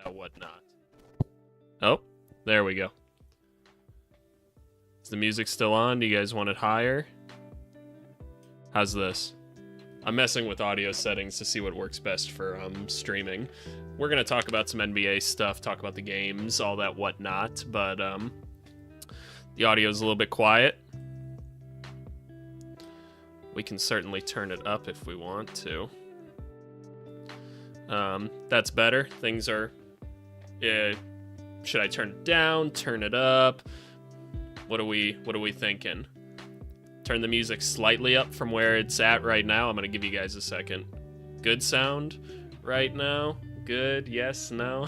that whatnot. Oh, there we go. Is the music still on? Do you guys want it higher? How's this? I'm messing with audio settings to see what works best for streaming. We're gonna talk about some NBA stuff, talk about the games, all that whatnot, but the audio's a little bit quiet. We can certainly turn it up if we want to. That's better. Things are... should I turn it down? Turn it up? What are we thinking? Turn the music slightly up from where it's at right now. I'm gonna give you guys a second. Good sound right now? Good? Yes? No?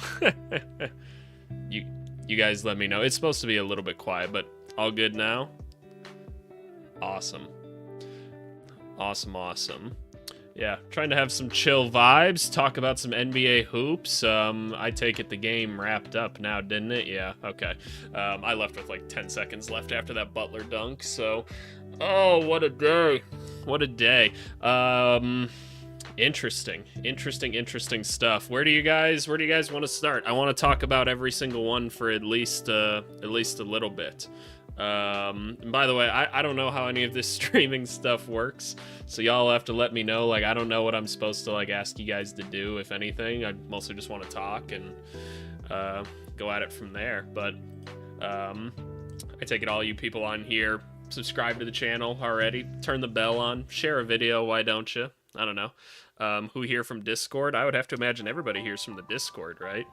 You guys let me know. It's supposed to be a little bit quiet, but all good now? Awesome. Awesome. Yeah, trying to have some chill vibes, talk about some NBA hoops. I take it the game wrapped up now, didn't it? Yeah, okay. I left with like 10 seconds left after that Butler dunk, so... Oh, what a day. What a day. Interesting stuff. Where do you guys want to start? I want to talk about every single one for at least a little bit. And by the way, I don't know how any of this streaming stuff works, so y'all have to let me know. Like, I don't know what I'm supposed to like ask you guys to do, if anything. I mostly just want to talk and go at it from there. But I take it all you people on here subscribe to the channel already, turn the bell on, share a video, why don't you? I don't know. Who here from Discord? I would have to imagine everybody here's from the Discord, right?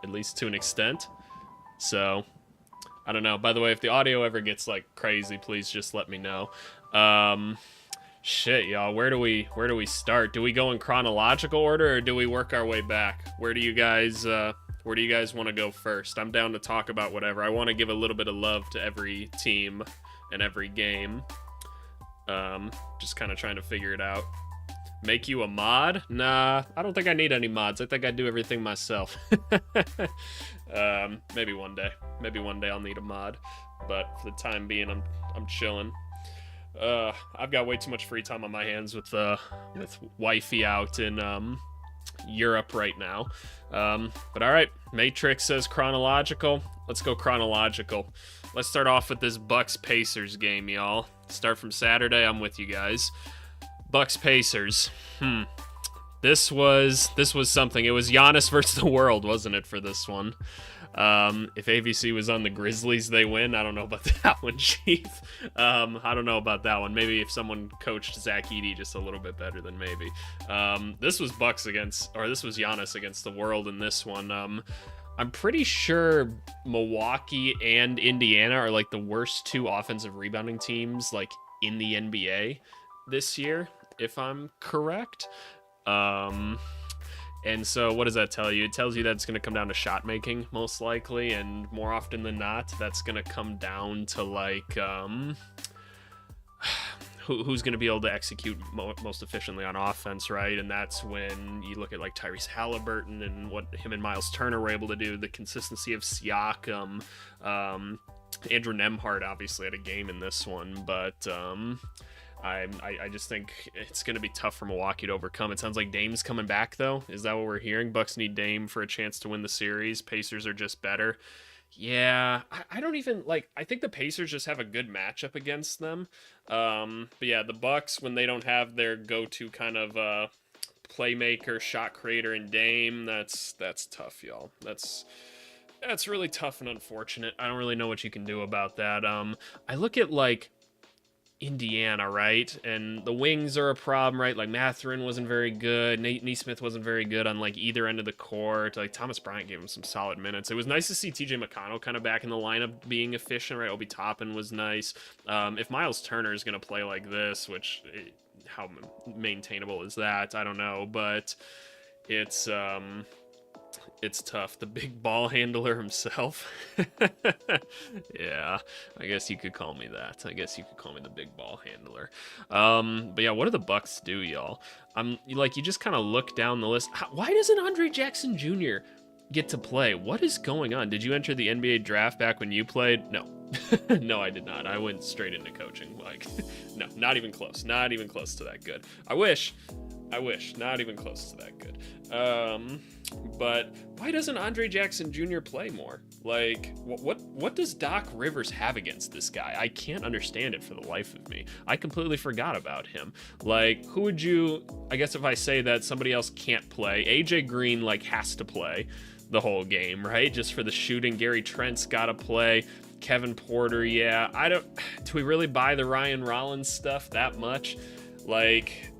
At least to an extent. So I don't know. By the way, if the audio ever gets like crazy, please just let me know. Shit, y'all. Where do we start? Do we go in chronological order or do we work our way back? Where do you guys want to go first? I'm down to talk about whatever. I want to give a little bit of love to every team and every game. Just kind of trying to figure it out. Make you a mod? Nah, I don't think I need any mods. I think I do everything myself. Maybe one day. Maybe one day I'll need a mod. But for the time being, I'm chilling. I've got way too much free time on my hands with wifey out in Europe right now. But all right, Matrix says chronological. Let's go chronological. Let's start off with this Bucks-Pacers game, y'all. Start from Saturday. I'm with you guys. Bucks-Pacers. This was something. It was Giannis versus the world, wasn't it, for this one? If AVC was on the Grizzlies, they win. I don't know about that one, Chief. I don't know about that one. Maybe if someone coached Zach Edey just a little bit better, then maybe. This was this was Giannis against the world in this one. I'm pretty sure Milwaukee and Indiana are like the worst two offensive rebounding teams like in the NBA this year, if I'm correct. And so what does that tell you? It tells you that it's going to come down to shot making, most likely, and more often than not, that's going to come down to like who's going to be able to execute most efficiently on offense, right? And that's when you look at like Tyrese Halliburton and what him and Miles Turner were able to do, the consistency of Siakam. Andrew Nembhard obviously had a game in this one, but I just think it's going to be tough for Milwaukee to overcome. It sounds like Dame's coming back, though. Is that what we're hearing? Bucks need Dame for a chance to win the series. Pacers are just better. Yeah, I don't even, like, I think the Pacers just have a good matchup against them. But yeah, the Bucks, when they don't have their go-to kind of playmaker, shot creator in Dame, that's tough, y'all. That's really tough and unfortunate. I don't really know what you can do about that. I look at, like, Indiana, right? And the wings are a problem, right? Like Mathurin wasn't very good. Nate Nesmith wasn't very good on like either end of the court. Like Thomas Bryant gave him some solid minutes. It was nice to see TJ McConnell kind of back in the lineup being efficient, right? Obi Toppin was nice. If Miles Turner is going to play like this, which how maintainable is that? I don't know, but it's tough. The big ball handler himself. Yeah, I guess you could call me that. I guess you could call me the big ball handler. But yeah, what do the Bucks do, y'all? You just kind of look down the list. Why doesn't Andre Jackson Jr. get to play? What is going on? Did you enter the NBA draft back when you played? No. No, I did not. I went straight into coaching. Like, no, not even close. Not even close to that good. I wish. I wish. Not even close to that good. But why doesn't Andre Jackson Jr. play more? Like, what does Doc Rivers have against this guy? I can't understand it for the life of me. I completely forgot about him. Like, who would you... I guess if I say that somebody else can't play, AJ Green, like, has to play the whole game, right? Just for the shooting. Gary Trent's got to play. Kevin Porter, yeah. Do we really buy the Ryan Rollins stuff that much? Like...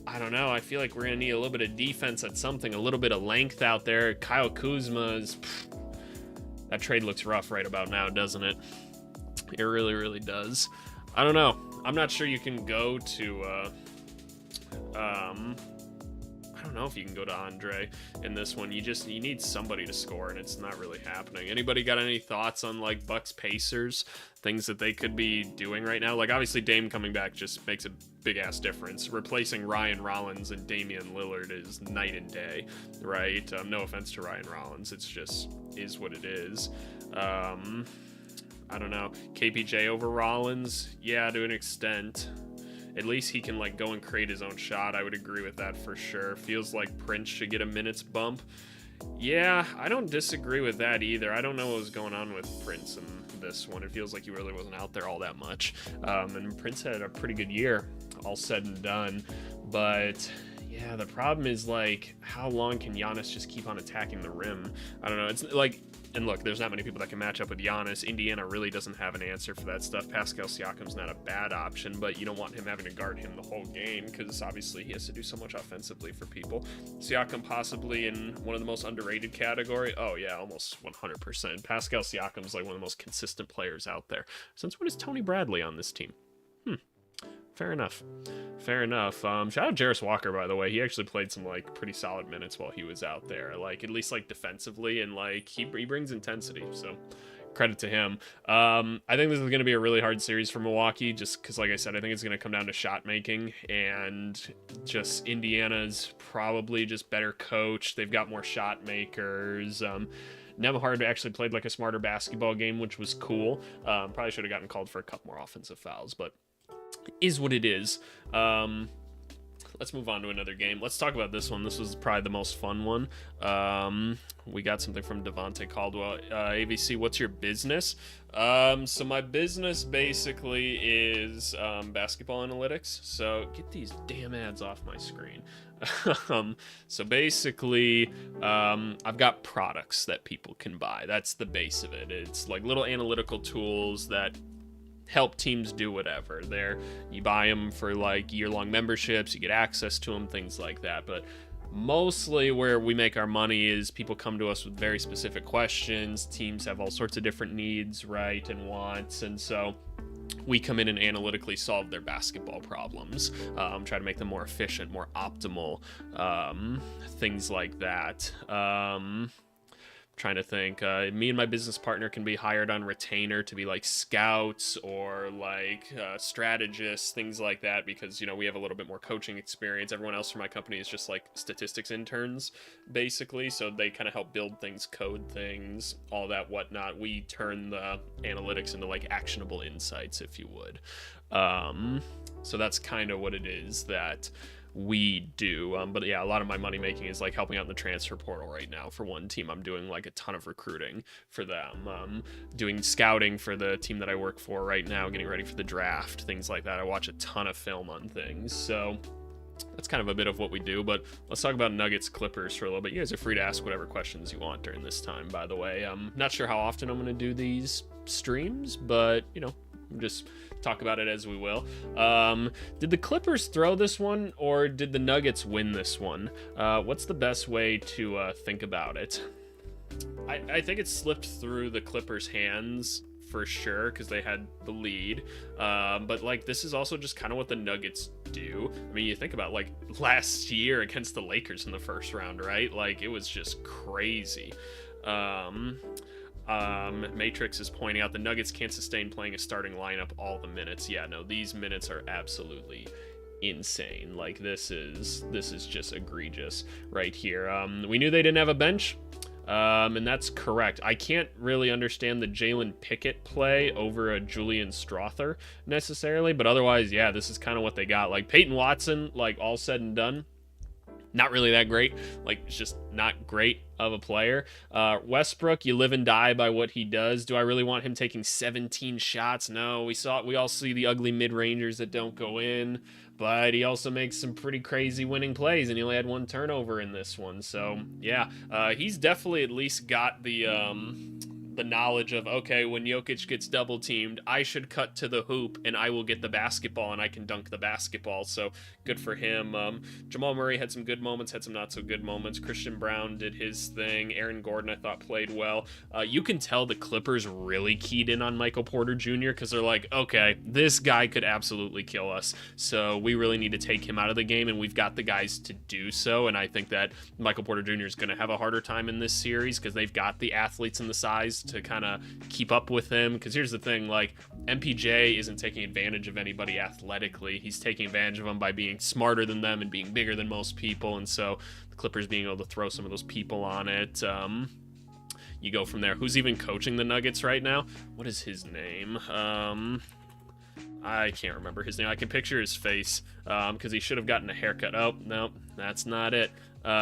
I don't know. I feel like we're going to need a little bit of defense at something, a little bit of length out there. Kyle Kuzma's... That trade looks rough right about now, doesn't it? It really, really does. I don't know. I'm not sure you can go to... I don't know if you can go to Andre in this one. You need somebody to score, and it's not really happening. Anybody got any thoughts on, like, Bucks Pacers? Things that they could be doing right now? Like, obviously, Dame coming back just makes a big-ass difference. Replacing Ryan Rollins and Damian Lillard is night and day, right? No offense to Ryan Rollins. It's just is what it is. I don't know. KPJ over Rollins? Yeah, to an extent. At least he can, like, go and create his own shot. I would agree with that for sure. Feels like Prince should get a minutes bump. Yeah, I don't disagree with that either. I don't know what was going on with Prince in this one. It feels like he really wasn't out there all that much. And Prince had a pretty good year, all said and done. But... yeah, the problem is, like, how long can Giannis just keep on attacking the rim? I don't know. It's like, and look, there's not many people that can match up with Giannis. Indiana really doesn't have an answer for that stuff. Pascal Siakam's not a bad option, but you don't want him having to guard him the whole game because obviously he has to do so much offensively for people. Siakam possibly in one of the most underrated category. Oh, yeah, almost 100%. Pascal Siakam's like one of the most consistent players out there. Since when is Tony Bradley on this team? Fair enough. Fair enough. Shout out Jarris Walker, by the way. He actually played some, like, pretty solid minutes while he was out there. Like, at least, like, defensively, and, like, he brings intensity, so credit to him. I think this is going to be a really hard series for Milwaukee, just because, like I said, I think it's going to come down to shot making, and just Indiana's probably just better coached. They've got more shot makers. Nembhard actually played, like, a smarter basketball game, which was cool. Probably should have gotten called for a couple more offensive fouls, but is what it is. Let's move on to another game. Let's talk about this one. This was probably the most fun one. We got something from Devontae Caldwell. AVC, what's your business? So my business basically is basketball analytics. So get these damn ads off my screen. So basically, I've got products that people can buy. That's the base of it. It's like little analytical tools that help teams do whatever. You buy them for like year-long memberships, you get access to them, things like that. But mostly where we make our money is people come to us with very specific questions. Teams have all sorts of different needs, right, and wants, and so we come in and analytically solve their basketball problems, try to make them more efficient, more optimal, things like that. Trying to think, me and my business partner can be hired on retainer to be like scouts or like strategists, things like that, because, you know, we have a little bit more coaching experience. Everyone else from my company is just like statistics interns, basically, so they kind of help build things, code things, all that whatnot. We turn the analytics into like actionable insights, if you would. So that's kind of what it is that we do. But yeah, a lot of my money making is like helping out in the transfer portal right now. For one team, I'm doing like a ton of recruiting for them, doing scouting for the team that I work for right now, getting ready for the draft, things like that. I watch a ton of film on things, so that's kind of a bit of what we do. But let's talk about Nuggets Clippers for a little bit. You guys are free to ask whatever questions you want during this time, by the way. I'm not sure how often I'm going to do these streams, but, you know, just talk about it as we will. Did the Clippers throw this one, or did the Nuggets win this one? What's the best way to think about it? I think it slipped through the Clippers' hands for sure, because they had the lead. But like, this is also just kind of what the Nuggets do. I mean, you think about like last year against the Lakers in the first round, right? Like, it was just crazy. Matrix is pointing out the Nuggets can't sustain playing a starting lineup all the minutes. Yeah, no, these minutes are absolutely insane. Like, this is just egregious right here. We knew they didn't have a bench, and that's correct. I can't really understand the Jalen Pickett play over a Julian Strother necessarily, but otherwise, yeah, this is kind of what they got. Like, Peyton Watson, like, all said and done, not really that great. Like, it's just not great of a player. Westbrook, you live and die by what he does. Do I really want him taking 17 shots? No. We all see the ugly mid-rangers that don't go in, but he also makes some pretty crazy winning plays, and he only had 1 turnover in this one. So yeah, he's definitely at least got the knowledge of, okay, when Jokic gets double teamed, I should cut to the hoop and I will get the basketball and I can dunk the basketball. So good for him. Jamal Murray had some good moments, had some not so good moments. Christian Brown did his thing. Aaron Gordon, I thought, played well. You can tell the Clippers really keyed in on Michael Porter Jr. because they're like, okay, this guy could absolutely kill us. So we really need to take him out of the game, and we've got the guys to do so. And I think that Michael Porter Jr. is going to have a harder time in this series because they've got the athletes and the size to kind of keep up with him. Because here's the thing, like, MPJ isn't taking advantage of anybody athletically. He's taking advantage of them by being smarter than them and being bigger than most people. And so the Clippers being able to throw some of those people on it. You go from there. Who's even coaching the Nuggets right now? What is his name? I can't remember his name. I can picture his face because he should have gotten a haircut. Oh, no, that's not it. David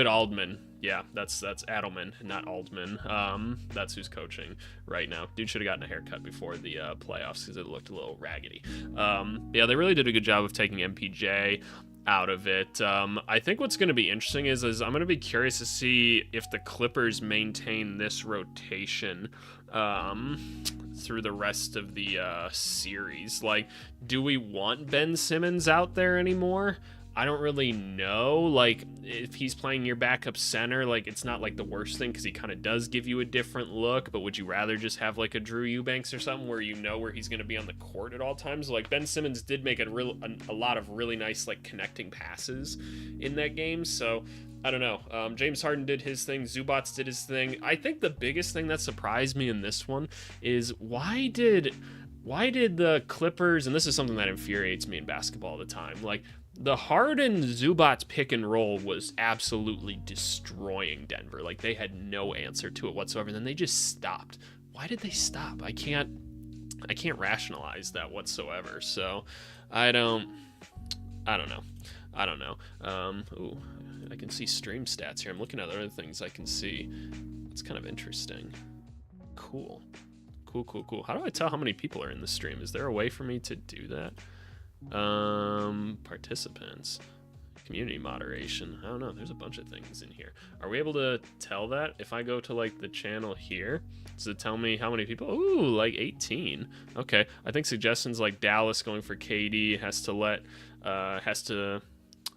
Aldman. Yeah, that's Adelman, not Aldman. That's who's coaching right now. Dude should have gotten a haircut before the playoffs because it looked a little raggedy. Yeah, they really did a good job of taking MPJ out of it. I think what's going to be interesting is I'm going to be curious to see if the Clippers maintain this rotation through the rest of the series. Like, do we want Ben Simmons out there anymore? I don't really know. Like, if he's playing your backup center, like, it's not like the worst thing because he kind of does give you a different look. But would you rather just have like a Drew Eubanks or something where you know where he's going to be on the court at all times? Like, Ben Simmons did make a lot of really nice like connecting passes in that game. So I don't know. James Harden did his thing. Zubats did his thing. I think the biggest thing that surprised me in this one is why did the Clippers, and this is something that infuriates me in basketball all the time, like, the Harden-Zubats pick and roll was absolutely destroying Denver. Like, they had no answer to it whatsoever, and then they just stopped. Why did they stop? I can't rationalize that whatsoever. So I don't know. Ooh, I can see stream stats here. I'm looking at other things I can see. It's kind of interesting. Cool. How do I tell how many people are in the stream? Is there a way for me to do that? Participants, community moderation. I don't know. There's a bunch of things in here. Are we able to tell that if I go to like the channel here? Does it tell me how many people? Ooh, like 18. Okay. I think suggestions like Dallas going for KD has to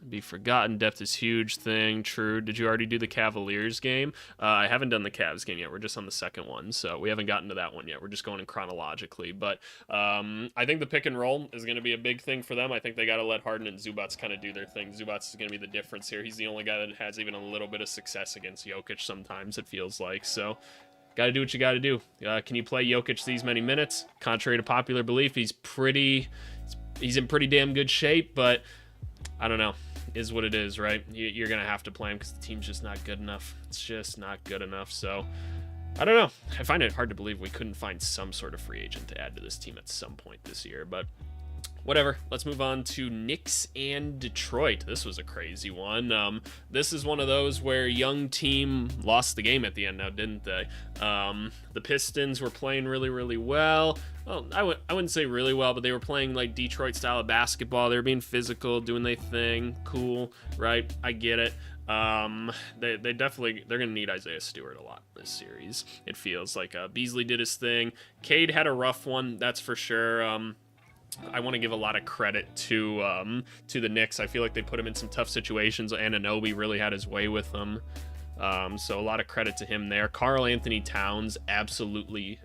be forgotten. Depth is huge thing. True. Did you already do the Cavaliers game? I haven't done the Cavs game yet. We're just on the second one, so we haven't gotten to that one yet. We're just going in chronologically. But I think the pick and roll is going to be a big thing for them. I think they got to let Harden and Zubats kind of do their thing. Zubats is going to be the difference here. He's the only guy that has even a little bit of success against Jokic sometimes, it feels like. So got to do what you got to do. Can you play Jokic these many minutes? Contrary to popular belief, he's in pretty damn good shape, but I don't know. Is what it is, right? You're going to have to play him because the team's just not good enough. It's just not good enough. So, I don't know. I find it hard to believe we couldn't find some sort of free agent to add to this team at some point this year. But whatever. Let's move on to Knicks and Detroit. This was a crazy one. This is one of those where young team lost the game at the end now, didn't they? The Pistons were playing really, really well. Well, I wouldn't say really well, but they were playing like Detroit style of basketball. They were being physical, doing their thing. Cool, right? I get it. They're gonna need Isaiah Stewart a lot this series. It feels like Beasley did his thing. Cade had a rough one, that's for sure. I want to give a lot of credit to the Knicks. I feel like they put him in some tough situations. Anunoby really had his way with them. So a lot of credit to him there. Karl Anthony Towns absolutely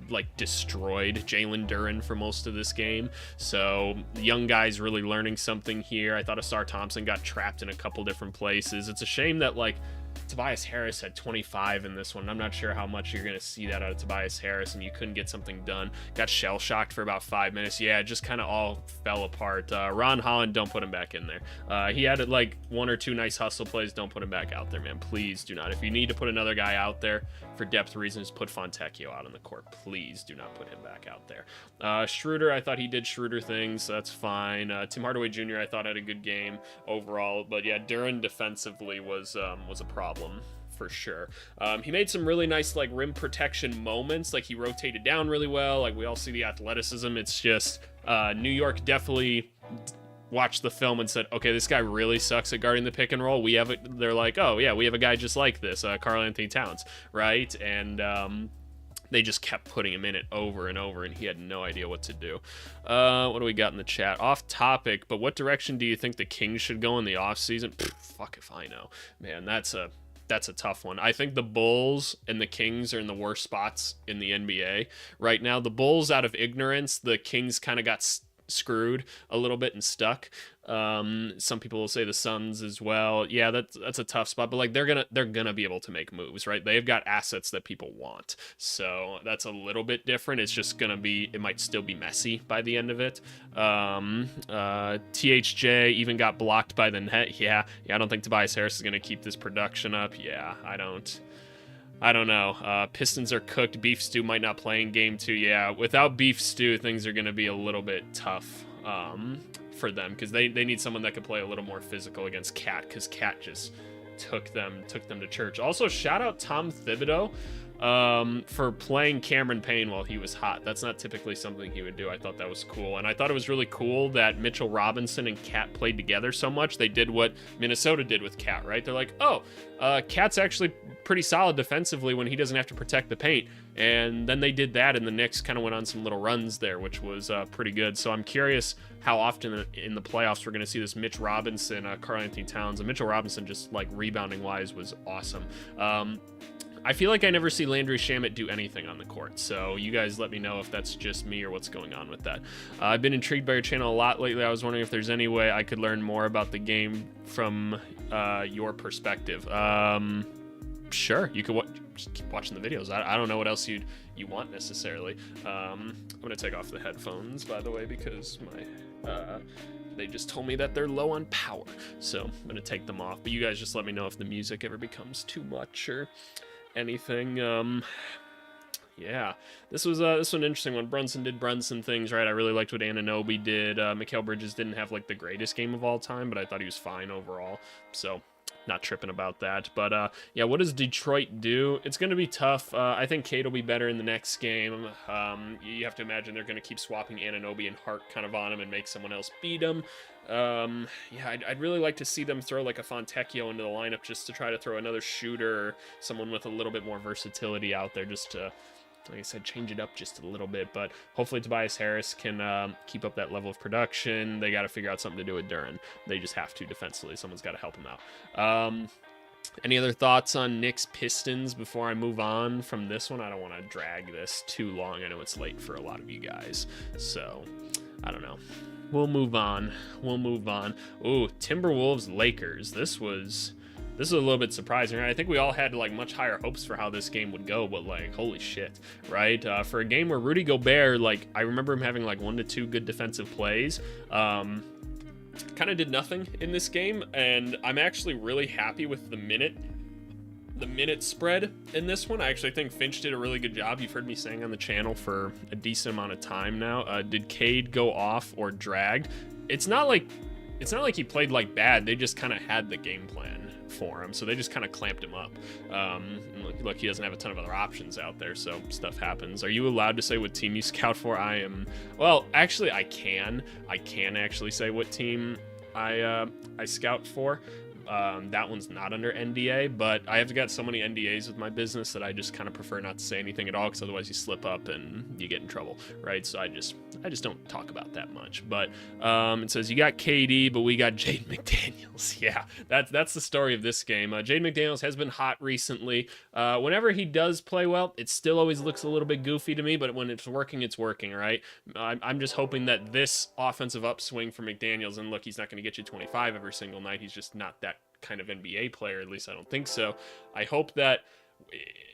like destroyed Jalen Duren for most of this game. So the young guys really learning something here. I thought Asar Thompson got trapped in a couple different places. It's a shame that like Tobias Harris had 25 in this one. I'm not sure how much you're going to see that out of Tobias Harris, and you couldn't get something done. Got shell-shocked for about 5 minutes. Yeah, it just kind of all fell apart. Ron Holland, don't put him back in there. He had like 1 or 2 nice hustle plays. Don't put him back out there, man. Please do not. If you need to put another guy out there for depth reasons, put Fontecchio out on the court. Please do not put him back out there. Schroeder, I thought he did Schroeder things. So that's fine. Tim Hardaway Jr., I thought had a good game overall. But yeah, Duren defensively was a problem for sure. He made some really nice like rim protection moments. Like he rotated down really well. Like we all see the athleticism. It's just New York definitely watched the film and said, okay, this guy really sucks at guarding the pick and roll. They're like, oh yeah, we have a guy just like this, Karl Anthony Towns, right? And they just kept putting him in it over and over, and he had no idea what to do. What do we got in the chat? Off topic, but what direction do you think the Kings should go in the offseason? Fuck if I know. Man, that's a tough one. I think the Bulls and the Kings are in the worst spots in the NBA right now. The Bulls out of ignorance, the Kings kind of got screwed a little bit and stuck. Some people will say the Suns as well. Yeah, that's a tough spot, but like they're gonna be able to make moves, right? They've got assets that people want, so that's a little bit different. It's just gonna be, it might still be messy by the end of it. THJ even got blocked by the net. Yeah, I don't think Tobias Harris is gonna keep this production up. Yeah, I don't know. Pistons are cooked. Beef Stew might not play in game 2. Yeah, without Beef Stew, things are going to be a little bit tough for them, because they need someone that could play a little more physical against Cat, because Cat just took them to church. Also, shout out Tom Thibodeau for playing Cameron Payne while he was hot. That's not typically something he would do. I thought that was cool. And I thought it was really cool that Mitchell Robinson and Cat played together so much. They did what Minnesota did with Cat, right? They're like, oh, Cat's actually pretty solid defensively when he doesn't have to protect the paint. And then they did that, and the Knicks kind of went on some little runs there, which was pretty good. So I'm curious how often in the playoffs we're going to see this Mitch Robinson, Karl Anthony Towns. And Mitchell Robinson, just like rebounding-wise, was awesome. I feel like I never see Landry Shamet do anything on the court, so you guys let me know if that's just me or what's going on with that. I've been intrigued by your channel a lot lately. I was wondering if there's any way I could learn more about the game from your perspective. Sure, you could just keep watching the videos. I don't know what else you want necessarily. I'm gonna take off the headphones, by the way, because they just told me that they're low on power, so I'm gonna take them off. But you guys just let me know if the music ever becomes too much or anything. Yeah, this was an interesting one. Brunson did Brunson things, right? I really liked what Anunoby did. Mikal Bridges didn't have like the greatest game of all time, but I thought he was fine overall, so not tripping about that. But yeah, what does Detroit do? It's going to be tough. I think Cade will be better in the next game. You have to imagine they're going to keep swapping Anunoby and Hart kind of on him and make someone else beat him. Yeah, I'd really like to see them throw like a Fontecchio into the lineup just to try to throw another shooter or someone with a little bit more versatility out there, just to, like I said, change it up just a little bit. But hopefully Tobias Harris can keep up that level of production. They got to figure out something to do with Duren. They just have to defensively. Someone's got to help him out. Any other thoughts on Knicks Pistons before I move on from this one? I don't want to drag this too long. I know it's late for a lot of you guys, so I don't know. We'll move on. Ooh, Timberwolves Lakers. This was a little bit surprising, right? I think we all had like much higher hopes for how this game would go, but like, holy shit, right? For a game where Rudy Gobert, like, I remember him having like 1 to 2 good defensive plays, kind of did nothing in this game, and I'm actually really happy with the minute spread in this one. I actually think Finch did a really good job. You've heard me saying on the channel for a decent amount of time now. Did Cade go off or dragged? It's not like he played like bad. They just kind of had the game plan for him, so they just kind of clamped him up. Look, he doesn't have a ton of other options out there, so stuff happens. Are you allowed to say what team you scout for? Well, actually, I can actually say what team I scout for. That one's not under NDA, but I have got so many NDAs with my business that I just kind of prefer not to say anything at all, because otherwise you slip up and you get in trouble, right? So I just don't talk about that much. But it says you got KD, but we got Jaden McDaniels. Yeah, that's the story of this game. Jaden McDaniels has been hot recently. Whenever he does play well, it still always looks a little bit goofy to me, but when it's working, right? I'm just hoping that this offensive upswing for McDaniels, and look, he's not going to get you 25 every single night. He's just not that kind of NBA player. At least I don't think so. I hope that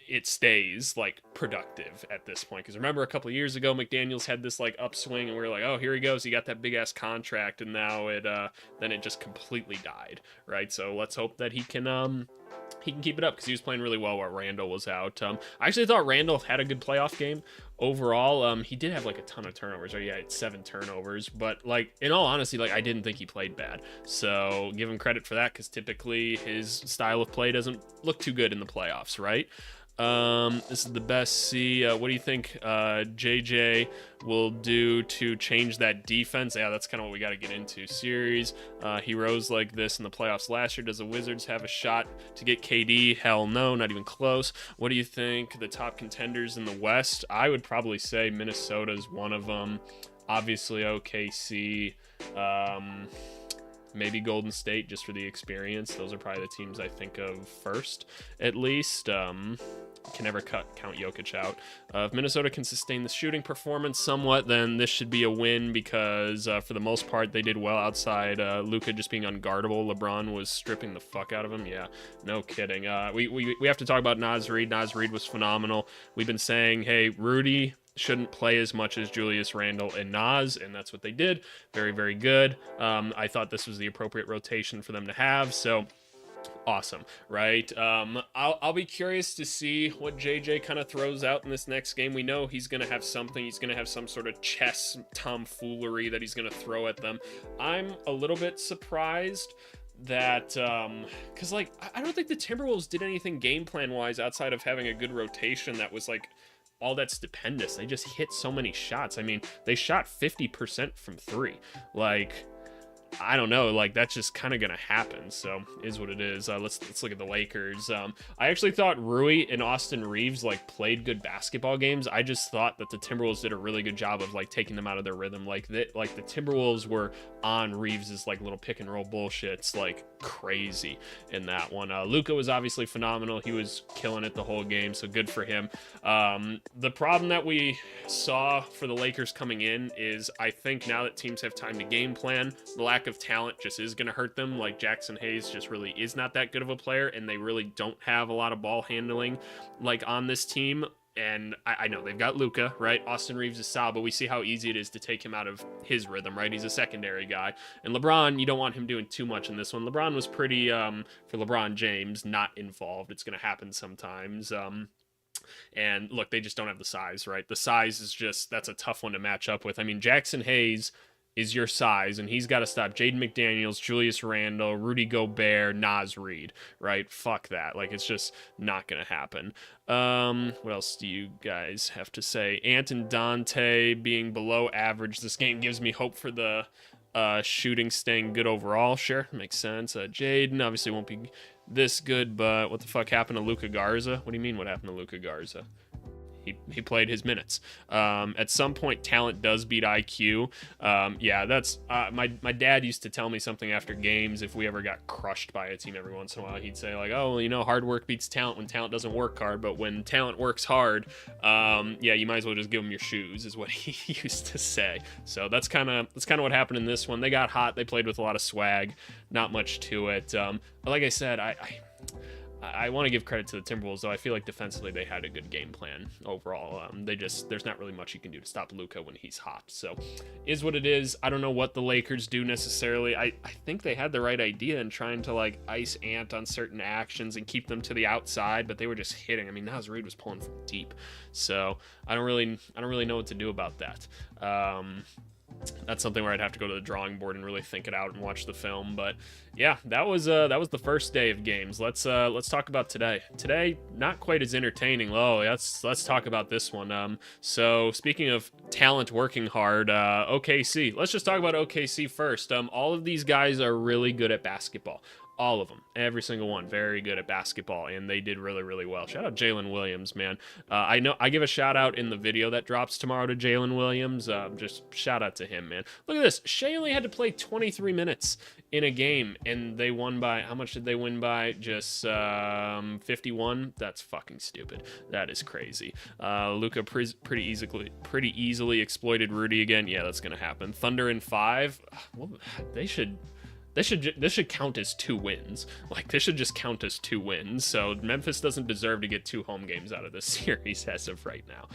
it stays like productive at this point, because remember a couple of years ago McDaniels had this like upswing and we were like, oh, here he goes, he got that big ass contract, and now then it just completely died, right? So let's hope that he can keep it up, because he was playing really well while Randall was out. I actually thought Randall had a good playoff game overall. He did have like a ton of turnovers, or yeah, 7 turnovers, but like in all honesty, like I didn't think he played bad, so give him credit for that, because typically his style of play doesn't look too good in the playoffs, right? This is the best C. What do you think JJ will do to change that defense? Yeah, that's kind of what we got to get into. Series, he rose like this in the playoffs last year. Does the Wizards have a shot to get KD? Hell no, not even close. What do you think the top contenders in the West? I would probably say Minnesota's one of them. Obviously OKC. Maybe Golden State, just for the experience. Those are probably the teams I think of first, at least. Can never count Jokic out. If Minnesota can sustain the shooting performance somewhat, then this should be a win, because for the most part they did well outside Luka just being unguardable. LeBron was stripping the fuck out of him. Yeah, no kidding. We have to talk about Naz Reid. Naz Reid was phenomenal. We've been saying, hey, Rudy shouldn't play as much as Julius Randle and Naz, and that's what they did. Very, very good. I thought this was the appropriate rotation for them to have, so awesome, right? I'll be curious to see what JJ kind of throws out in this next game. We know he's going to have something. He's going to have some sort of chess tomfoolery that he's going to throw at them. I'm a little bit surprised that because like I don't think the Timberwolves did anything game plan wise outside of having a good rotation that was like all that stupendous. They just hit so many shots. I mean, they shot 50% from 3. Like, I don't know, like that's just kind of gonna happen, so is what it is. Let's look at the Lakers. I actually thought Rui and Austin Reeves like played good basketball games. I just thought that the Timberwolves did a really good job of like taking them out of their rhythm. Like the Timberwolves were on Reeves's like little pick and roll bullshits like crazy in that one. Luka was obviously phenomenal. He was killing it the whole game, so good for him. The problem that we saw for the Lakers coming in is I think now that teams have time to game plan, the lack of talent just is going to hurt them. Like Jackson Hayes just really is not that good of a player, and they really don't have a lot of ball handling like on this team. And I know they've got Luka, right? Austin Reeves is solid, but we see how easy it is to take him out of his rhythm, right? He's a secondary guy. And LeBron, you don't want him doing too much in this one. LeBron was pretty, for LeBron James, not involved. It's going to happen sometimes. And look, they just don't have the size, right? The size is just, that's a tough one to match up with. I mean, Jackson Hayes is your size, and he's got to stop Jaden McDaniels, Julius Randle, Rudy Gobert, Naz Reid, right? Fuck that. Like, it's just not going to happen. What else do you guys have to say? Ant and Dante being below average. This game gives me hope for the shooting staying good overall. Sure, makes sense. Jaden obviously won't be this good, but what the fuck happened to Luka Garza? What do you mean what happened to Luka Garza? He played his minutes. At some point, talent does beat IQ. Yeah, that's my dad used to tell me something after games. If we ever got crushed by a team every once in a while, he'd say like, oh, well, you know, hard work beats talent when talent doesn't work hard. But when talent works hard, yeah, you might as well just give them your shoes, is what he used to say. So that's kind of what happened in this one. They got hot. They played with a lot of swag. Not much to it. But like I said, I want to give credit to the Timberwolves, though. I feel like defensively they had a good game plan overall. There's not really much you can do to stop Luka when he's hot. So, is what it is. I don't know what the Lakers do necessarily. I think they had the right idea in trying to like ice Ant on certain actions and keep them to the outside, but they were just hitting. I mean, Naz Reid was pulling from deep, so I don't really know what to do about that. That's something where I'd have to go to the drawing board and really think it out and watch the film. But yeah, that was the first day of games. Let's talk about today. Today, not quite as entertaining. Oh, let's talk about this one. So speaking of talent working hard, OKC. Let's just talk about OKC first. All of these guys are really good at basketball. All of them, every single one, very good at basketball, and they did really, really well. Shout out Jalen Williams, man. I know I give a shout out in the video that drops tomorrow to Jalen Williams. Just shout out to him, man. Look at this. Shea only had to play 23 minutes in a game, and they won by, how much did they win by? Just 51? That's fucking stupid. That is crazy. Luka pretty easily exploited Rudy again. Yeah, that's gonna happen. Thunder in 5. Well, they should this should count as 2 wins. Like, this should just count as 2 wins. So Memphis doesn't deserve to get 2 home games out of this series as of right now.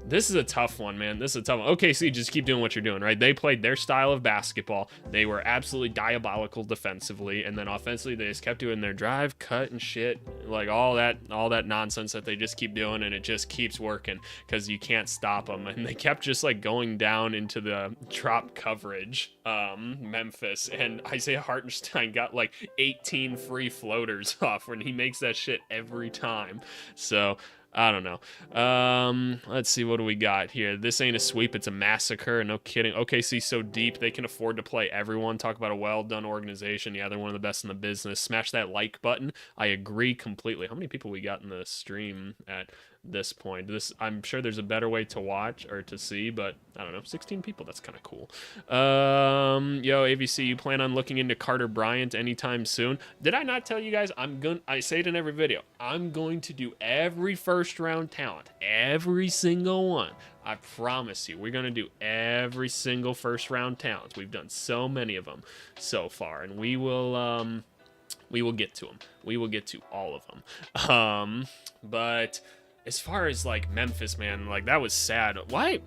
This is a tough one, man. This is a tough one. OKC, just keep doing what you're doing, right? They played their style of basketball. They were absolutely diabolical defensively, and then offensively, they just kept doing their drive, cut, and shit, like all that nonsense that they just keep doing, and it just keeps working because you can't stop them. And they kept just like going down into the drop coverage, Memphis, and Isaiah Hartenstein got like 18 free floaters off when he makes that shit every time. So I don't know. Let's see, what do we got here? This ain't a sweep, it's a massacre. No kidding. OKC so deep, they can afford to play everyone. Talk about a well-done organization. Yeah, they're one of the best in the business. Smash that like button. I agree completely. How many people we got in the stream at this point? I'm sure there's a better way to watch or to see, but I don't know, 16 people, that's kind of cool. Yo, AVC, you plan on looking into Carter Bryant anytime soon? Did I not tell you guys? I say it in every video, I'm going to do every first round talent, every single one. I promise you, we're going to do every single first round talent. We've done so many of them so far, and we will get to them. We will get to all of them. But as far as like Memphis, man, like that was sad. Why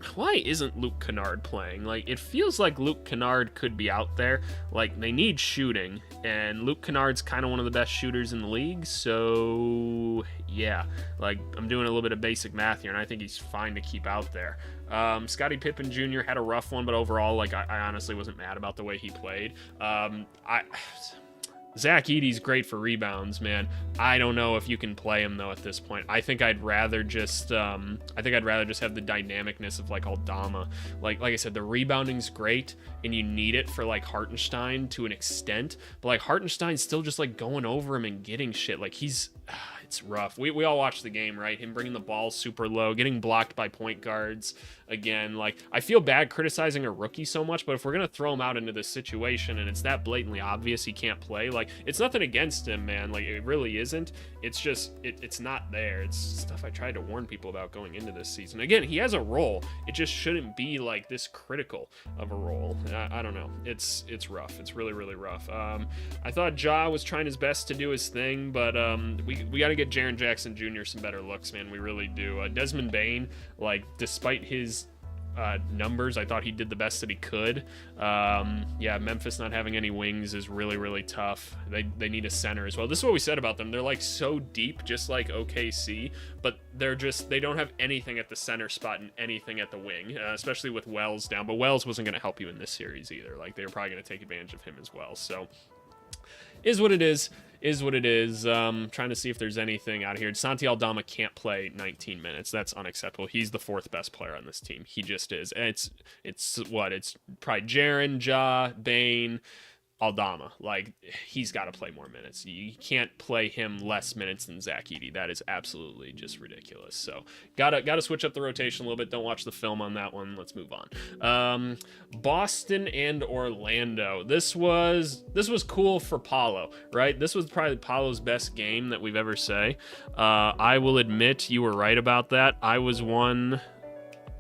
isn't Luke Kennard playing? Like, it feels like Luke Kennard could be out there. Like, they need shooting, and Luke Kennard's kind of one of the best shooters in the league. So yeah, like, I'm doing a little bit of basic math here, and I think he's fine to keep out there. Scottie Pippen Jr. had a rough one, but overall, like, I honestly wasn't mad about the way he played. Zach Edey's great for rebounds, man. I don't know if you can play him though at this point. I think I'd rather just have the dynamicness of like Aldama. Like I said, the rebounding's great and you need it for like Hartenstein to an extent, but like Hartenstein's still just like going over him and getting shit. Like, it's rough. We all watched the game, right? Him bringing the ball super low, getting blocked by point guards. Again, like, I feel bad criticizing a rookie so much, but if we're going to throw him out into this situation and it's that blatantly obvious he can't play, like, it's nothing against him, man. Like, it really isn't. It's just, it's not there. It's stuff I tried to warn people about going into this season. Again, he has a role. It just shouldn't be, like, this critical of a role. I don't know. It's rough. It's really, really rough. I thought Ja was trying his best to do his thing, but we got to get Jaren Jackson Jr. some better looks, man. We really do. Desmond Bane, like, despite his numbers, I thought he did the best that he could. Yeah, Memphis not having any wings is really, really tough. They need a center as well. This is what we said about them. They're like so deep, just like OKC, but they don't have anything at the center spot and anything at the wing, especially with Wells down. But Wells wasn't going to help you in this series either. Like, they were probably going to take advantage of him as well. So is what it is what it is. Trying to see if there's anything out here. Santi Aldama can't play 19 minutes. That's unacceptable. He's the 4th best player on this team. He just is. And it's probably Jaren, Ja, Bane, Aldama. Like, he's got to play more minutes. You can't play him less minutes than Zach Edey. That is absolutely just ridiculous. So gotta switch up the rotation a little bit. Don't watch the film on that one. Let's move on. Boston and Orlando. This was cool for Paulo, right? This was probably Paulo's best game that we've ever say. I will admit you were right about that. I was one.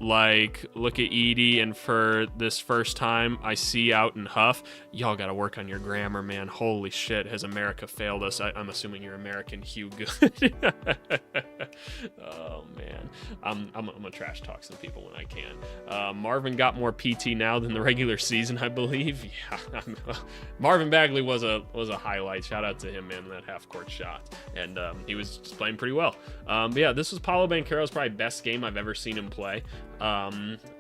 Like, look at Edey, and for this first time I see out and Huff. Y'all gotta work on your grammar, man. Holy shit, has America failed us? I'm assuming you're American Hugh Good. Oh, man. I'm gonna trash talk some people when I can. Marvin got more PT now than the regular season, I believe. Yeah, Marvin Bagley was a highlight. Shout out to him, man, that half-court shot. And he was just playing pretty well. But yeah, this was Paolo Banchero's probably best game I've ever seen him play.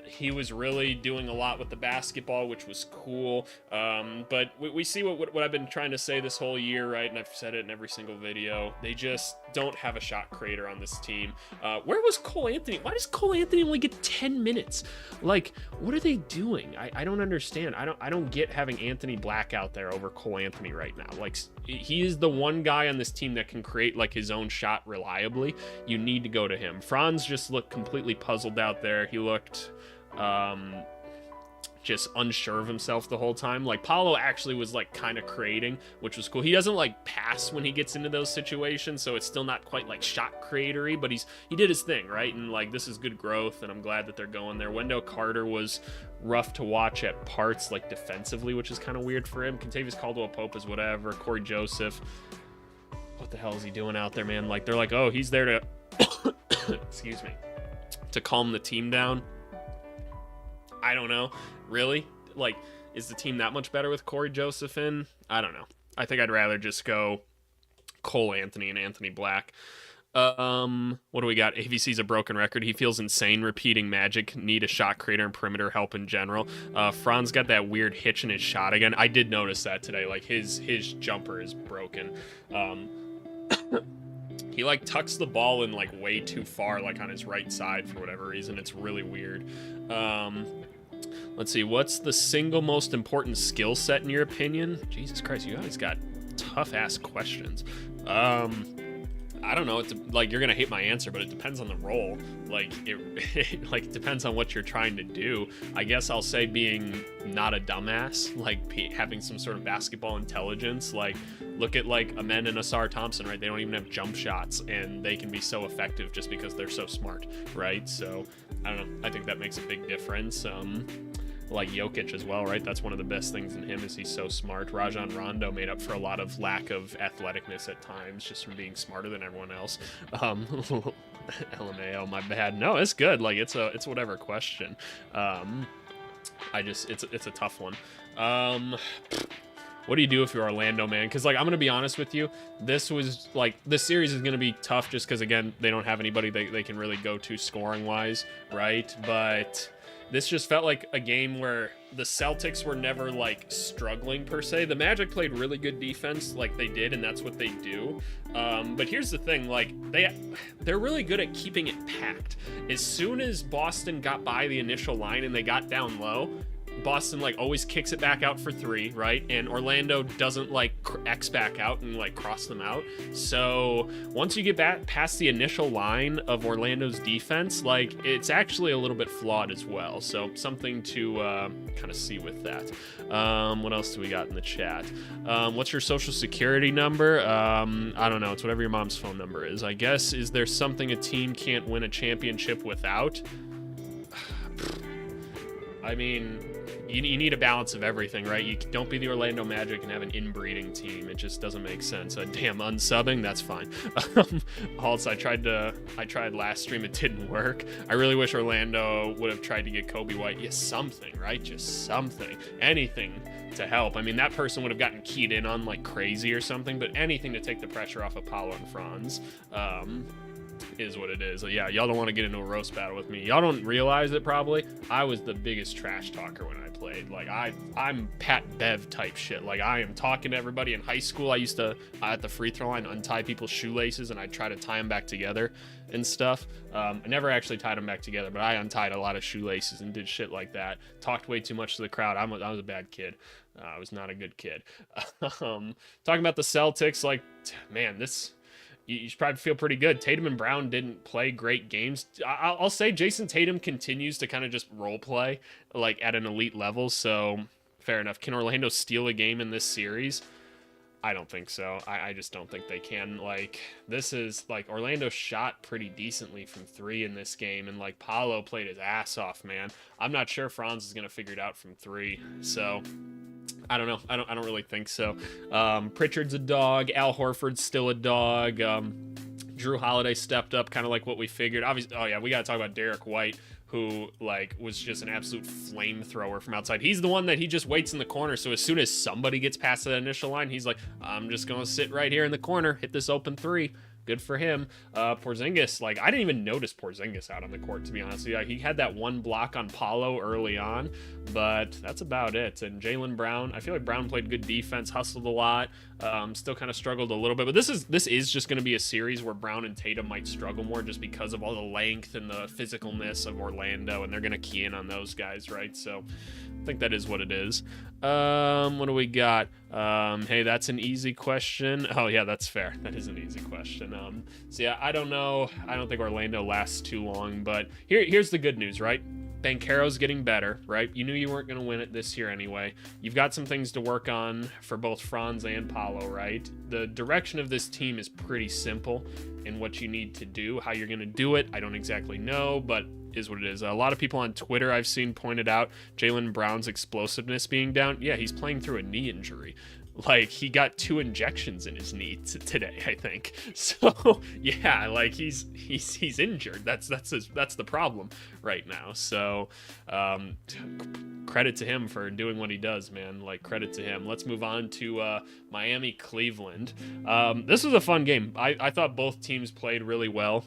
He was really doing a lot with the basketball, which was cool. But we see what I've been trying to say this whole year, right? And I've said it in every single video. They just don't have a shot creator on this team. Where was Cole Anthony? Why does Cole Anthony only get 10 minutes? Like, what are they doing? I don't understand. I don't get having Anthony Black out there over Cole Anthony right now. Like, he is the one guy on this team that can create like his own shot reliably. You need to go to him. Franz just looked completely puzzled out there. He looked just unsure of himself the whole time. Like Paolo actually was like kind of creating, which was cool. He doesn't like pass when he gets into those situations, so it's still not quite like shot creatory, but he did his thing, right? And like this is good growth, and I'm glad that they're going there. Wendell Carter was rough to watch at parts, like defensively, which is kind of weird for him. Contavious Caldwell-Pope is whatever. Corey Joseph, what the hell is he doing out there, man? Like they're like, oh, he's there to excuse me, to calm the team down. I don't know. Really? Like, is the team that much better with Corey Joseph in? I don't know. I think I'd rather just go Cole Anthony and Anthony Black. What do we got? AVC's a broken record. He feels insane repeating Magic need a shot creator and perimeter help in general. Franz got that weird hitch in his shot again. I did notice that today. Like his jumper is broken. He like tucks the ball in like way too far, like on his right side for whatever reason. It's really weird. Let's see. What's the single most important skill set in your opinion? Jesus Christ, you guys got tough ass questions. I don't know. It's like you're gonna hate my answer, but it depends on the role. Like it like depends on what you're trying to do. I guess I'll say being not a dumbass, like having some sort of basketball intelligence. Like look at like Amen and Asar Thompson, right? They don't even have jump shots, and they can be so effective just because they're so smart, right? So I don't know. I think that makes a big difference. Like Jokic as well, right? That's one of the best things in him is he's so smart. Rajon Rondo made up for a lot of lack of athleticness at times just from being smarter than everyone else. LMAO, my bad. No, it's good. Like it's whatever question. It's a tough one. What do you do if you're Orlando, man? Because like I'm gonna be honest with you, this series is gonna be tough just because again they don't have anybody they can really go to scoring wise, right? But this just felt like a game where the Celtics were never like struggling per se. The Magic played really good defense like they did, and that's what they do. But here's the thing, like they're really good at keeping it packed. As soon as Boston got by the initial line and they got down low, Boston like always kicks it back out for three, right? And Orlando doesn't like X back out and like cross them out. So once you get back past the initial line of Orlando's defense, like it's actually a little bit flawed as well. So something to kind of see with that. What else do we got in the chat? What's your social security number? I don't know. It's whatever your mom's phone number is, I guess. Is there something a team can't win a championship without? I mean, you need a balance of everything, right? You don't be the Orlando Magic and have an inbreeding team. It just doesn't make sense. Damn, unsubbing, that's fine. Also, I tried last stream, it didn't work. I really wish Orlando would have tried to get Kobe White. Yeah, something, right? Just something. Anything to help. I mean, that person would have gotten keyed in on like crazy or something, but anything to take the pressure off of Paolo and Franz. Is what it is. Yeah, y'all don't want to get into a roast battle with me. Y'all don't realize it probably. I was the biggest trash talker when I played. Like I'm Pat Bev type shit. Like I am talking to everybody in high school. I used to at the free throw line untie people's shoelaces and I'd try to tie them back together and stuff. I never actually tied them back together, but I untied a lot of shoelaces and did shit like that. Talked way too much to the crowd. I was a bad kid. I was not a good kid. Talking about the Celtics, like man, you should probably feel pretty good. Tatum and Brown didn't play great games. I'll say Jason Tatum continues to kind of just role play like at an elite level. So fair enough. Can Orlando steal a game in this series? I don't think so. I just don't think they can. Like this is like Orlando shot pretty decently from three in this game. And like Paolo played his ass off, man. I'm not sure Franz is going to figure it out from three. So I don't know. I don't really think so. Pritchard's a dog. Al Horford's still a dog. Drew Holiday stepped up, kind of like what we figured. Obviously, oh yeah, we got to talk about Derek White, who like was just an absolute flamethrower from outside. He's the one that he just waits in the corner. So as soon as somebody gets past that initial line, he's like, I'm just gonna sit right here in the corner, hit this open three. Good for him. Porzingis, like I didn't even notice Porzingis out on the court, to be honest. Yeah, he had that one block on Paolo early on, but that's about it. And Jaylen Brown, I feel like Brown played good defense, hustled a lot, still kind of struggled a little bit. But this is just going to be a series where Brown and Tatum might struggle more just because of all the length and the physicalness of Orlando, and they're going to key in on those guys, right? So I think that is what it is. What do we got? Hey, that's an easy question. Oh yeah, that's fair. That is an easy question. So yeah, I don't know. I don't think Orlando lasts too long, but here's the good news, right? Banchero's getting better, right? You knew you weren't going to win it this year anyway. You've got some things to work on for both Franz and Paulo, right? The direction of this team is pretty simple in what you need to do. How you're going to do it, I don't exactly know, but is what it is. A lot of people on Twitter I've seen pointed out Jaylen Brown's explosiveness being down. Yeah, he's playing through a knee injury. Like, he got 2 injections in his knee today, I think. So yeah, like he's injured. That's the problem right now. So credit to him for doing what he does, man. Like, credit to him. Let's move on to Miami Cleveland. This was a fun game. I thought both teams played really well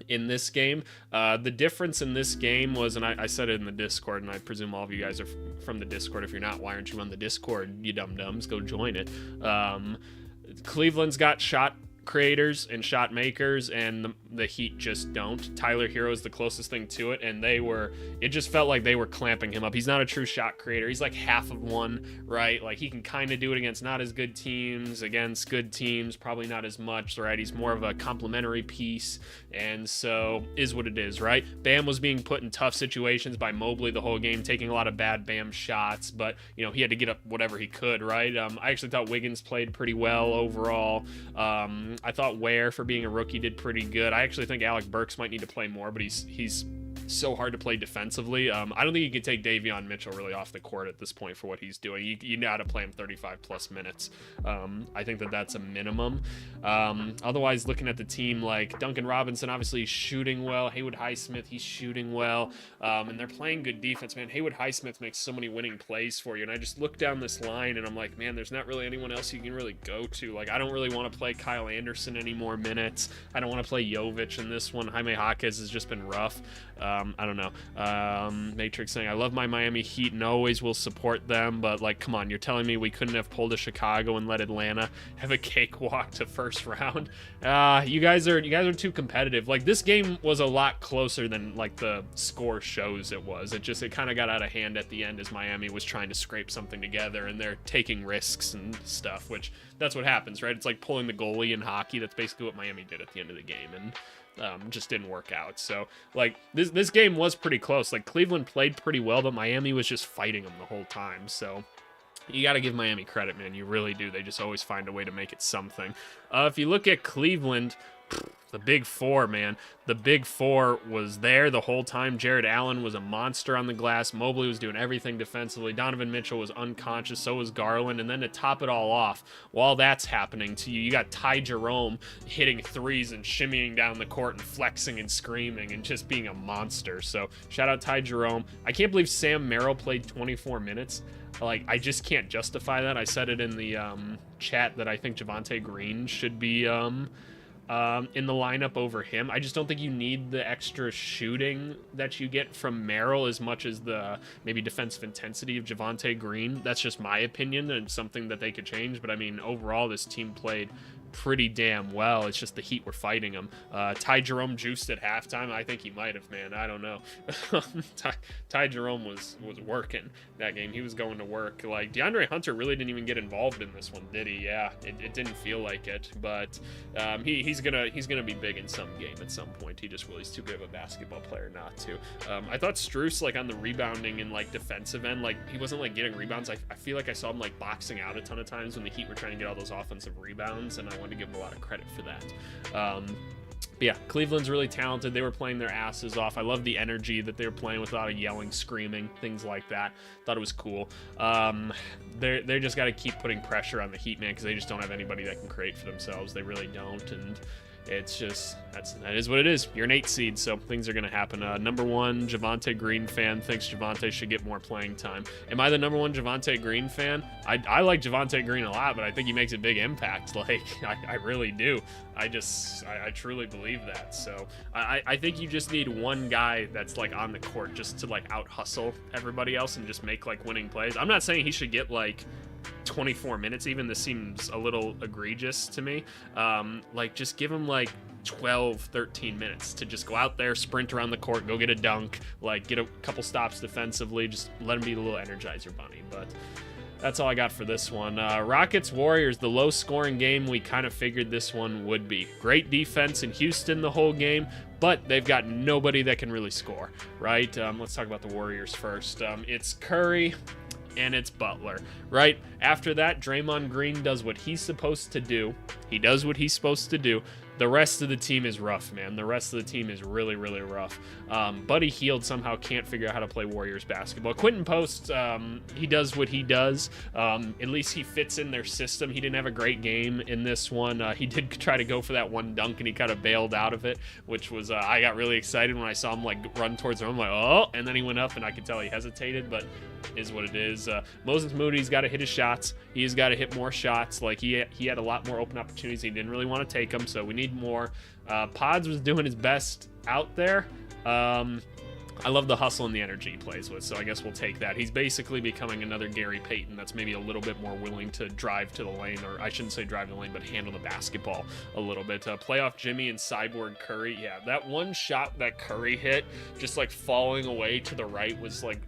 in this game. The difference in this game was, and I said it in the Discord, and I presume all of you guys are from the Discord. If you're not, why aren't you on the Discord, you dum-dums? Go join it. Cleveland's got shot creators and shot makers, and the Heat just don't. Tyler Hero is the closest thing to it, and it just felt like they were clamping him up. He's not a true shot creator. He's like half of one, right? Like, he can kind of do it against not as good teams, against good teams, probably not as much, right? He's more of a complementary piece, and so is what it is, right? Bam was being put in tough situations by Mobley the whole game, taking a lot of bad Bam shots, but, you know, he had to get up whatever he could, right? I actually thought Wiggins played pretty well overall. I thought Ware, for being a rookie, did pretty good. I actually think Alec Burks might need to play more, but he's so hard to play defensively. I don't think you can take Davion Mitchell really off the court at this point for what he's doing. You know how to play him 35 plus minutes. I think that's a minimum. Otherwise, looking at the team, like Duncan Robinson, obviously he's shooting well. Haywood Highsmith, he's shooting well. And they're playing good defense, man. Haywood Highsmith makes so many winning plays for you. And I just look down this line and I'm like, man, there's not really anyone else you can really go to. Like, I don't really want to play Kyle Anderson any more minutes. I don't want to play Jovic in this one. Jaime Jaquez has just been rough. I don't know. Matrix saying, I love my Miami Heat and always will support them, but like, come on, you're telling me we couldn't have pulled a Chicago and let Atlanta have a cakewalk to first round? You guys are too competitive. Like, this game was a lot closer than like the score shows it was. It kind of got out of hand at the end as Miami was trying to scrape something together, and they're taking risks and stuff, which that's what happens, right? It's like pulling the goalie in hockey. That's basically what Miami did at the end of the game, and just didn't work out. So like this game was pretty close. Like, Cleveland played pretty well, but Miami was just fighting them the whole time. So you got to give Miami credit, man. You really do. They just always find a way to make it something. If you look at Cleveland, the big four, man. The big four was there the whole time. Jared Allen was a monster on the glass. Mobley was doing everything defensively. Donovan Mitchell was unconscious. So was Garland. And then to top it all off, while that's happening to you, you got Ty Jerome hitting threes and shimmying down the court and flexing and screaming and just being a monster. So shout out Ty Jerome. I can't believe Sam Merrill played 24 minutes. Like, I just can't justify that. I said it in the chat that I think Javonte Green should be in the lineup over him. I just don't think you need the extra shooting that you get from Merrill as much as the maybe defensive intensity of Javonte Green. That's just my opinion, and something that they could change. But I mean, overall, this team played pretty damn well. It's just the Heat were fighting him. Ty Jerome juiced at halftime. I think he might have, man. I don't know. Ty Jerome was working that game. He was going to work. Like, DeAndre Hunter really didn't even get involved in this one, did he? Yeah, it didn't feel like it. But he's gonna be big in some game at some point. He just he's too good of a basketball player not to. I thought Strus, like, on the rebounding and like defensive end, like, he wasn't like getting rebounds. I feel like I saw him like boxing out a ton of times when the Heat were trying to get all those offensive rebounds, and I wanted to give him a lot of credit for that. But yeah, Cleveland's really talented. They were playing their asses off. I love the energy that they were playing with, a lot of yelling, screaming, things like that. Thought it was cool. They just got to keep putting pressure on the Heat, man, because they just don't have anybody that can create for themselves. They really don't, and it's just that is what it is. You're an 8 seed, so things are going to happen. Number one Javonte Green fan thinks Javonte should get more playing time. Am I the number one Javonte Green fan? I like Javonte Green a lot, but I think he makes a big impact. Like, I really do. I truly believe that. So I think you just need one guy that's like on the court just to like out hustle everybody else and just make like winning plays. I'm not saying he should get like 24 minutes even. This seems a little egregious to me. Like, just give him like 12-13 minutes to just go out there, sprint around the court, go get a dunk, like get a couple stops defensively, just let him be the little Energizer Bunny. But that's all I got for this one. Rockets Warriors, the low scoring game we kind of figured this one would be. Great defense in Houston the whole game, but they've got nobody that can really score, right? Let's talk about the Warriors first. It's Curry and it's Butler, right? After that, Draymond Green does what he's supposed to do. He does what he's supposed to do. The rest of the team is rough, man. The rest of the team is really, really rough. Buddy Hield somehow can't figure out how to play Warriors basketball. Quentin Post, he does what he does. At least he fits in their system. He didn't have a great game in this one. He did try to go for that one dunk, and he kind of bailed out of it, which was, I got really excited when I saw him like run towards him. I'm like, oh, and then he went up, and I could tell he hesitated, but is what it is. Moses Moody's got to hit his shots. He's got to hit more shots. Like he had a lot more open opportunities. He didn't really want to take them, so we need more. Pods was doing his best out there. I love the hustle and the energy he plays with, so I guess we'll take that. He's basically becoming another Gary Payton that's maybe a little bit more willing to drive to the lane, or I shouldn't say drive to the lane, but handle the basketball a little bit. Playoff Jimmy and Cyborg Curry, yeah, that one shot that Curry hit, just like falling away to the right, was like,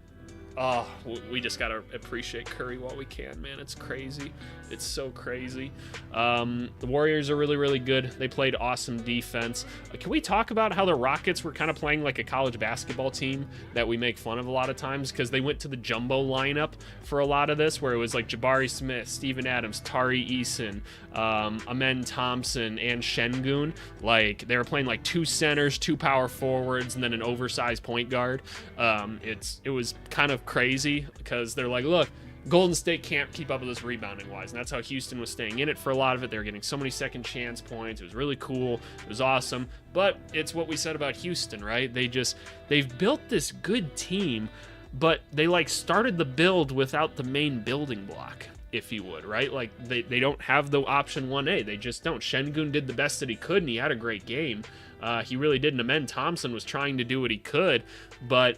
oh, we just gotta appreciate Curry while we can, man. It's crazy. It's so crazy. The Warriors are really, really good. They played awesome defense. Can we talk about how the Rockets were kind of playing like a college basketball team that we make fun of a lot of times? Because they went to the jumbo lineup for a lot of this, where it was like Jabari Smith, Steven Adams, Tari Eason, Amen Thompson, and Şengün. Like, they were playing like 2 centers, 2 power forwards, and then an oversized point guard. It was kind of crazy because they're like, look, Golden State can't keep up with us rebounding wise, and that's how Houston was staying in it for a lot of it. They were getting so many second chance points. It was really cool. It was awesome. But it's what we said about Houston, right? They've built this good team, but they like started the build without the main building block, if you would, right? Like they don't have the option 1A. They just don't. Şengün did the best that he could, and he had a great game. He really did. And Amen Thompson was trying to do what he could, but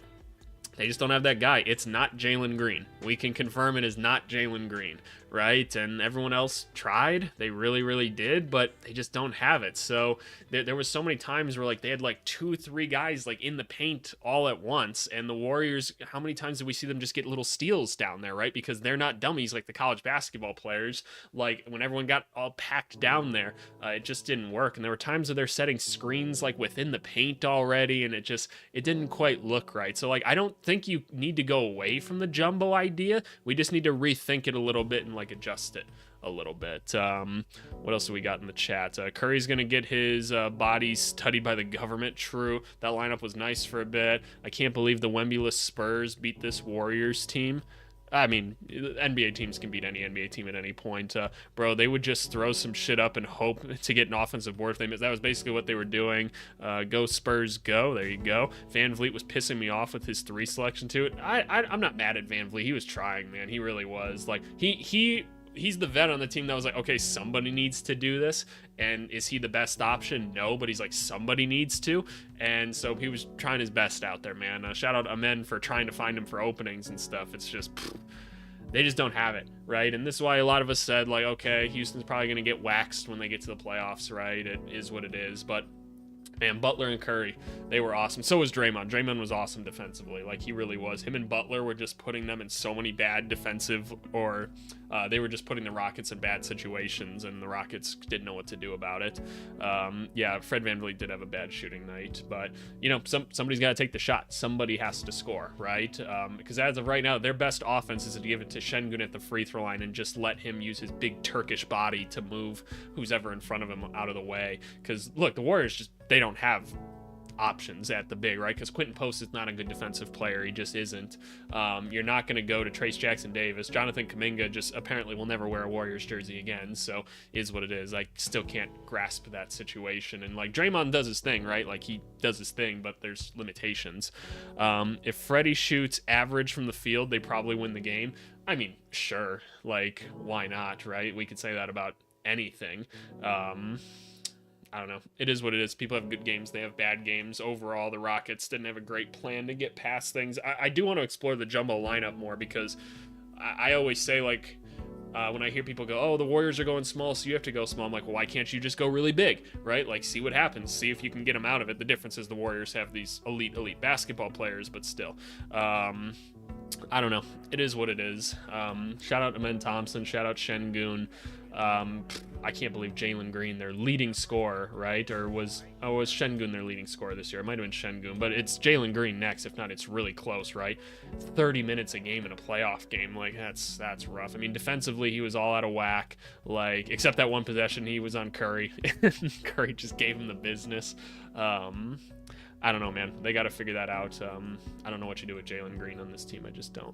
they just don't have that guy. It's not Jalen Green. We can confirm it is not Jalen Green, right? And everyone else tried. They really, really did, but they just don't have it. So there was so many times where like they had like 2-3 guys like in the paint all at once, and the Warriors, how many times did we see them just get little steals down there, right? Because they're not dummies like the college basketball players. Like when everyone got all packed down there, it just didn't work. And there were times where they're setting screens like within the paint already, and it didn't quite look right. So like I don't think you need to go away from the jumbo idea. We just need to rethink it a little bit and like adjust it a little bit. What else do we got in the chat? Curry's gonna get his body studied by the government. True, that lineup was nice for a bit. I can't believe the Wemby-less Spurs beat this Warriors team. I mean, NBA teams can beat any NBA team at any point. Bro, they would just throw some shit up and hope to get an offensive board if they missed. That was basically what they were doing. Go Spurs, go. There you go. Van Vliet was pissing me off with his 3 selection to it. I'm not mad at Van Vliet. He was trying, man. He really was. Like, he's the vet on the team that was like, okay, somebody needs to do this. And is he the best option? No, but he's like, somebody needs to. And so he was trying his best out there, man. Shout out Amen for trying to find him for openings and stuff. It's just, they just don't have it, right? And this is why a lot of us said, like, okay, Houston's probably going to get waxed when they get to the playoffs, right? It is what it is. But man, Butler and Curry, they were awesome. So was Draymond. Draymond was awesome defensively. Like, he really was. Him and Butler were just putting them in so many bad defensive, or they were just putting the Rockets in bad situations, and the Rockets didn't know what to do about it. Yeah, Fred VanVleet did have a bad shooting night, but, you know, somebody's got to take the shot. Somebody has to score, right? Because as of right now, their best offense is to give it to Şengün at the free throw line and just let him use his big Turkish body to move who's ever in front of him out of the way. Because, look, the Warriors just, they don't have options at the big, right? Because Quentin Post is not a good defensive player. He just isn't. You're not going to go to Trace Jackson Davis. Jonathan Kuminga just apparently will never wear a Warriors jersey again, so is what it is. I still can't grasp that situation. And like, Draymond does his thing, right? Like, he does his thing, but there's limitations. If Freddie shoots average from the field, they probably win the game. I mean, sure, like, why not, right? We could say that about anything. I don't know. It is what it is. People have good games. They have bad games. Overall, the Rockets didn't have a great plan to get past things. I do want to explore the jumbo lineup more, because I always say, like, when I hear people go, oh, the Warriors are going small, so you have to go small. I'm like, well, why can't you just go really big, right? Like, see what happens. See if you can get them out of it. The difference is the Warriors have these elite basketball players, but still. I don't know. It is what it is. Shout out to Men Thompson. Shout out Shengun. I can't believe Jalen Green, their leading scorer, right? Or was Shengun their leading scorer this year? It might have been Shengun, but it's Jalen Green next. If not, it's really close, right? 30 minutes a game in a playoff game, like that's rough. I mean, defensively, he was all out of whack. Like, except that one possession, he was on Curry. Curry just gave him the business. I don't know, man. They got to figure that out. I don't know what you do with Jalen Green on this team. I just don't.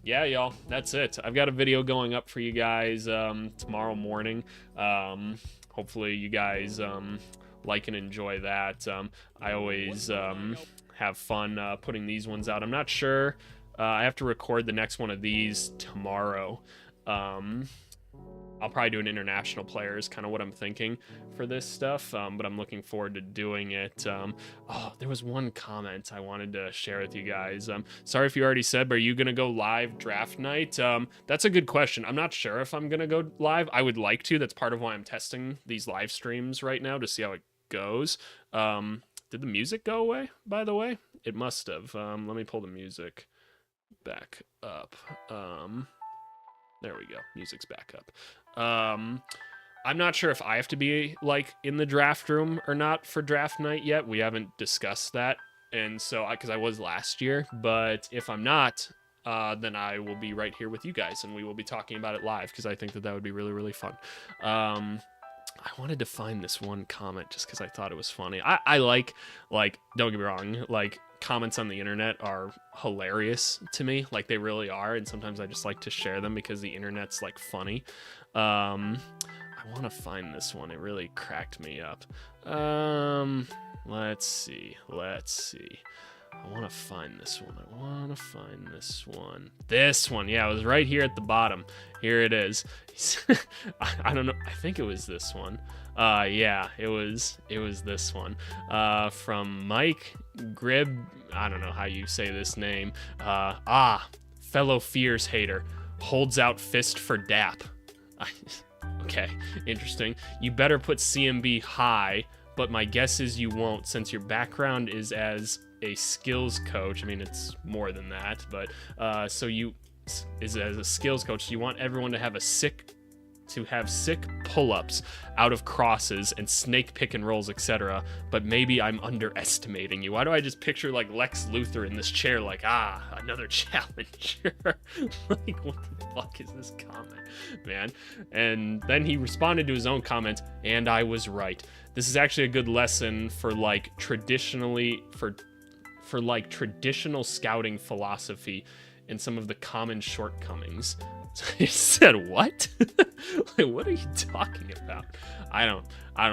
Yeah, y'all. That's it. I've got a video going up for you guys tomorrow morning. Hopefully you guys like and enjoy that. I always have fun putting these ones out. I'm not sure. I have to record the next one of these tomorrow. I'll probably do an international player is kind of what I'm thinking for this stuff, but I'm looking forward to doing it. Oh, there was one comment I wanted to share with you guys. Sorry if you already said, but are you going to go live draft night? That's a good question. I'm not sure if I'm going to go live. I would like to. That's part of why I'm testing these live streams right now to see how it goes. Did the music go away, by the way? It must have. Let me pull the music back up. There we go. Music's back up. I'm not sure if I have to be like in the draft room or not for draft night yet. We haven't discussed that. And so, because I was last year, but if I'm not, then I will be right here with you guys and we will be talking about it live because I think that would be really, really fun. I wanted to find this one comment just because I thought it was funny. I like, don't get me wrong, like, comments on the internet are hilarious to me. Like, they really are. And sometimes I just like to share them because the internet's, like, funny. I want to find this one. It really cracked me up. Let's see. I want to find this one. This one. Yeah, it was right here at the bottom. Here it is. I don't know. I think it was this one. Yeah, it was this one. From Mike Grib. I don't know how you say this name. Fellow Fears hater. Holds out fist for DAP. Okay, interesting. You better put CMB high, but my guess is you won't since your background is as a skills coach. I mean, it's more than that, but so you is as a skills coach, so you want everyone to have sick pull-ups out of crosses and snake pick and rolls, etc. But maybe I'm underestimating you. Why do I just picture like Lex Luthor in this chair, like, another challenger? Like, what the fuck is this comment, man? And then he responded to his own comment, and I was right. This is actually a good lesson for like traditional scouting philosophy and some of the common shortcomings. He said, what? Like, what are you talking about? I don't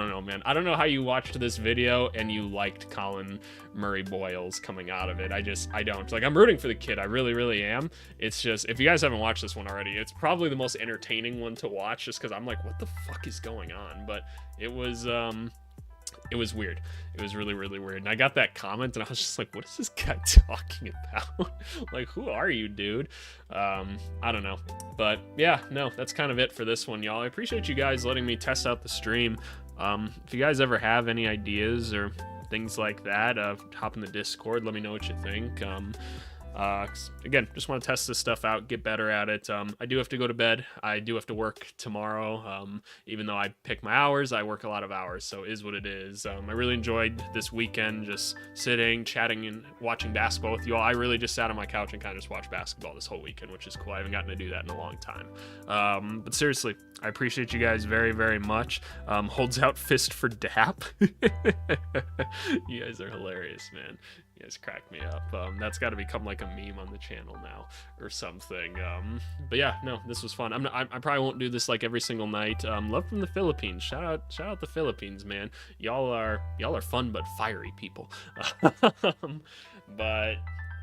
know, man. I don't know how you watched this video and you liked Colin Murray Boyles coming out of it. I don't. Like, I'm rooting for the kid. I really, really am. It's just, if you guys haven't watched this one already, it's probably the most entertaining one to watch just because I'm like, what the fuck is going on? But it was weird. It was really, really weird. And I got that comment and I was just like, what is this guy talking about? Like, who are you, dude? I don't know. But yeah, no, that's kind of it for this one, y'all. I appreciate you guys letting me test out the stream. If you guys ever have any ideas or things like that, hop in the Discord. Let me know what you think. Again, just want to test this stuff out, get better at it. I do have to go to bed. I do have to work tomorrow. Even though I pick my hours, I work a lot of hours, so it is what it is. I really enjoyed this weekend, just sitting, chatting, and watching basketball with you all. I really just sat on my couch and kind of just watched basketball this whole weekend, which is cool. I haven't gotten to do that in a long time. But seriously, I appreciate you guys very, very much. Holds out fist for DAP. You guys are hilarious, man. You guys crack me up. That's got to become like a meme on the channel now or something. But yeah, no, this was fun. I probably won't do this like every single night. Love from the Philippines. Shout out the Philippines, man. Y'all are fun but fiery people. But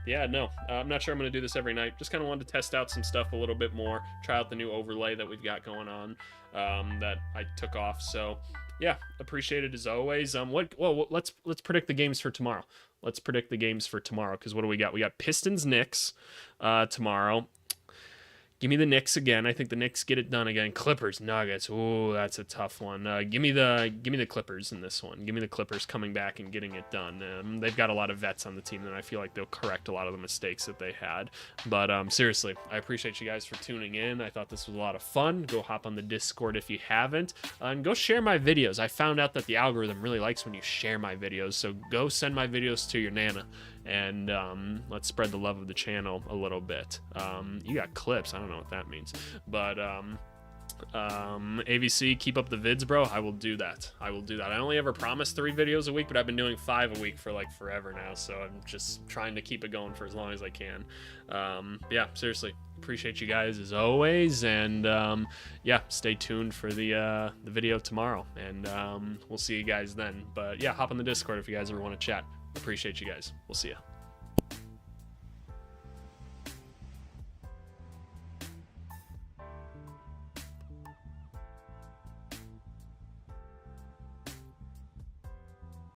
yeah, no, I'm not sure I'm gonna do this every night. Just kind of wanted to test out some stuff a little bit more, try out the new overlay that we've got going on, that I took off. So yeah, appreciate it as always. Let's predict the games for tomorrow. Let's predict the games for tomorrow, because what do we got? We got Pistons Knicks tomorrow. Give me the Knicks again. I think the Knicks get it done again. Clippers, Nuggets. Ooh, that's a tough one. Give me the Clippers in this one. Give me the Clippers coming back and getting it done. They've got a lot of vets on the team, and I feel like they'll correct a lot of the mistakes that they had. But seriously, I appreciate you guys for tuning in. I thought this was a lot of fun. Go hop on the Discord if you haven't, and go share my videos. I found out that the algorithm really likes when you share my videos, so go send my videos to your nana. And let's spread the love of the channel a little bit. You got clips. I don't know what that means. But AVC, keep up the vids, bro. I will do that. I only ever promised 3 videos a week, but I've been doing 5 a week for like forever now. So I'm just trying to keep it going for as long as I can. Yeah, seriously. Appreciate you guys as always. And yeah, stay tuned for the video tomorrow. And we'll see you guys then. But yeah, hop on the Discord if you guys ever want to chat. Appreciate you guys. We'll see ya.